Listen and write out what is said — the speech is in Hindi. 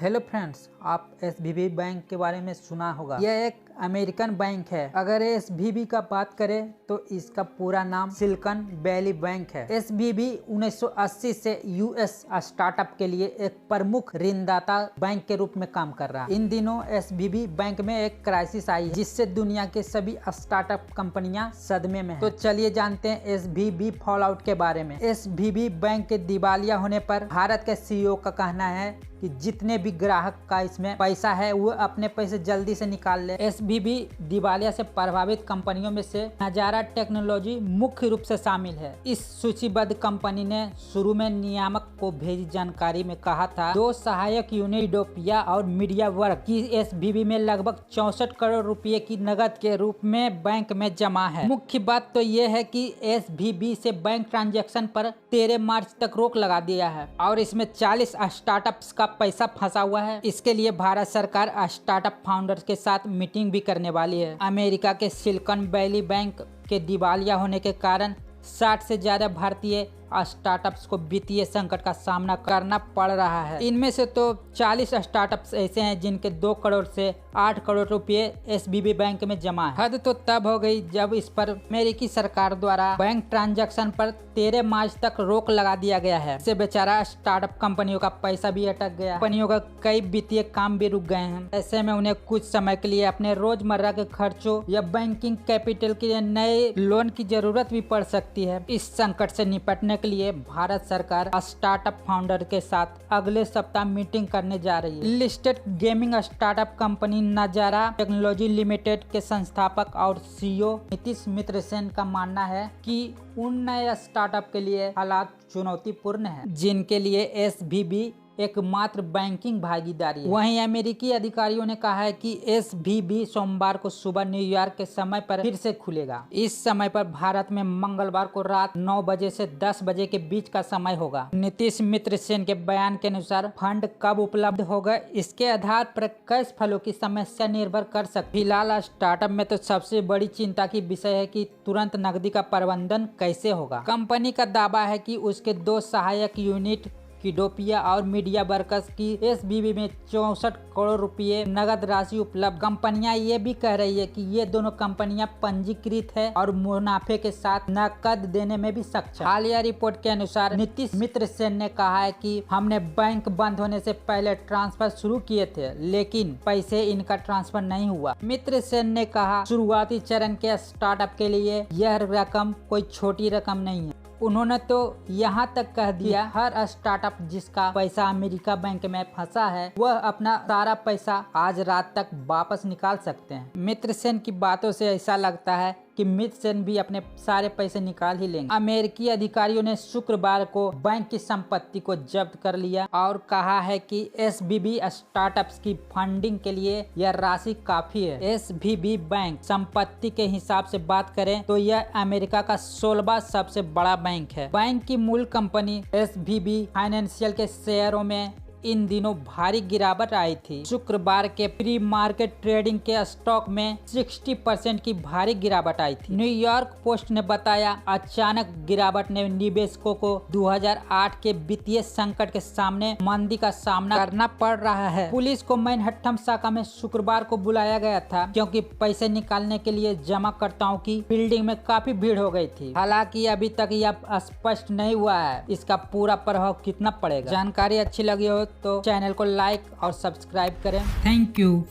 हेलो फ्रेंड्स, आप एसवीबी बैंक के बारे में सुना होगा। यह एक अमेरिकन बैंक है। अगर एसवीबी का बात करें तो इसका पूरा नाम सिलिकॉन वैली बैंक है। एसवीबी 1980 से यूएस स्टार्टअप के लिए एक प्रमुख ऋणदाता बैंक के रूप में काम कर रहा है। इन दिनों एसवीबी बैंक में एक क्राइसिस आई है जिससे दुनिया के सभी स्टार्टअप कंपनियां सदमे में हैं। तो चलिए जानते हैं एसवीबी फॉलआउट के बारे में। एसवीबी बैंक के दिवालिया होने पर भारत के सीईओ का कहना है कि जितने भी ग्राहक का इसमें पैसा है वो अपने पैसे जल्दी से निकाल ले। एसवीबी दिवालिया से प्रभावित कंपनियों में से नजारा टेक्नोलॉजी मुख्य रूप से शामिल है। इस सूचीबद्ध कंपनी ने शुरू में नियामक को भेजी जानकारी में कहा था 2 सहायक यूनिट इडोपिया और मीडिया वर्क की एसवीबी में लगभग 64 करोड़ रुपए की नकद के रूप में बैंक में जमा है। मुख्य बात तो ये है कि एसवीबी से बैंक ट्रांजैक्शन पर 13 मार्च तक रोक लगा दिया है और इसमें 40 स्टार्टअप्स का पैसा फंसा हुआ है। इसके लिए भारत सरकार स्टार्टअप फाउंडर्स के साथ मीटिंग भी करने वाली है। अमेरिका के सिलिकॉन वैली बैंक के दिवालिया होने के कारण 60 से ज्यादा भारतीय स्टार्टअप्स को वित्तीय संकट का सामना करना पड़ रहा है। इनमें से तो 40 स्टार्टअप्स ऐसे हैं जिनके 2 करोड़ से 8 करोड़ रुपए एसवीबी बैंक में जमा है। हद तो तब हो गई जब इस पर अमेरिकी सरकार द्वारा बैंक ट्रांजैक्शन पर 13 मार्च तक रोक लगा दिया गया है। इससे बेचारा स्टार्टअप कंपनियों का पैसा भी अटक गया। कंपनियों का कई वित्तीय काम भी रुक गए हैं। ऐसे में उन्हें कुछ समय के लिए अपने रोजमर्रा के खर्चों या बैंकिंग कैपिटल के लिए नए लोन की जरूरत भी पड़ सकती है। इस संकट से निपटने के लिए भारत सरकार स्टार्टअप फाउंडर के साथ अगले सप्ताह मीटिंग करने जा रही है। लिस्टेड गेमिंग स्टार्टअप कंपनी नजारा टेक्नोलॉजी लिमिटेड के संस्थापक और सीईओ नीतीश मित्र सेन का मानना है कि उन नए स्टार्टअप के लिए हालात चुनौतीपूर्ण हैं, जिनके लिए एसवीबी एकमात्र बैंकिंग भागीदारी है। वहीं अमेरिकी अधिकारियों ने कहा है कि एसवीबी सोमवार को सुबह न्यूयॉर्क के समय पर फिर से खुलेगा। इस समय पर भारत में मंगलवार को रात 9 बजे से 10 बजे के बीच का समय होगा। नीतीश मित्र सेन के बयान के अनुसार फंड कब उपलब्ध होगा इसके आधार पर कैश फ्लो की समस्या निर्भर कर सकती। फिलहाल स्टार्टअप में तो सबसे बड़ी चिंता की विषय है कि तुरंत नकदी का प्रबंधन कैसे होगा। कंपनी का दावा है कि उसके 2 सहायक यूनिट किडोपिया और मीडिया वर्कर्स की एसवीबी में 64 करोड़ रुपए नगद राशि उपलब्ध। कंपनियां ये भी कह रही है कि ये दोनों कंपनियां पंजीकृत है और मुनाफे के साथ नकद देने में भी सक्षम। हालिया रिपोर्ट के अनुसार नीतीश मित्र सेन ने कहा है कि हमने बैंक बंद होने से पहले ट्रांसफर शुरू किए थे, लेकिन पैसे इनका ट्रांसफर नहीं हुआ। मित्र सेन ने कहा शुरुआती चरण के स्टार्टअप के लिए यह रकम कोई छोटी रकम नहीं है। उन्होंने तो यहाँ तक कह दिया हर स्टार्टअप जिसका पैसा अमेरिका बैंक में फंसा है वह अपना सारा पैसा आज रात तक वापस निकाल सकते हैं। मित्र सेन की बातों से ऐसा लगता है कि मित्र सेन भी अपने सारे पैसे निकाल ही लेंगे। अमेरिकी अधिकारियों ने शुक्रवार को बैंक की संपत्ति को जब्त कर लिया और कहा है कि एसवीबी स्टार्टअप्स की फंडिंग के लिए यह राशि काफी है। एसवीबी बैंक संपत्ति के हिसाब से बात करें तो यह अमेरिका का 16वां सबसे बड़ा बैंक है। बैंक की मूल कंपनी एसवीबी फाइनेंशियल के शेयरों में इन दिनों भारी गिरावट आई थी। शुक्रवार के प्री मार्केट ट्रेडिंग के स्टॉक में 60% की भारी गिरावट आई थी। न्यूयॉर्क पोस्ट ने बताया अचानक गिरावट ने निवेशकों को 2008 के वित्तीय संकट के सामने मंदी का सामना करना पड़ रहा है। पुलिस को मैनहट्टन शाखा में शुक्रवार को बुलाया गया था क्योंकि पैसे निकालने के लिए जमाकर्ताओं की बिल्डिंग में काफी भीड़ हो गई थी। हालांकि अभी तक यह स्पष्ट नहीं हुआ है इसका पूरा प्रभाव कितना पड़ेगा। जानकारी अच्छी लगी हो तो चैनल को लाइक और सब्सक्राइब करें। Thank you.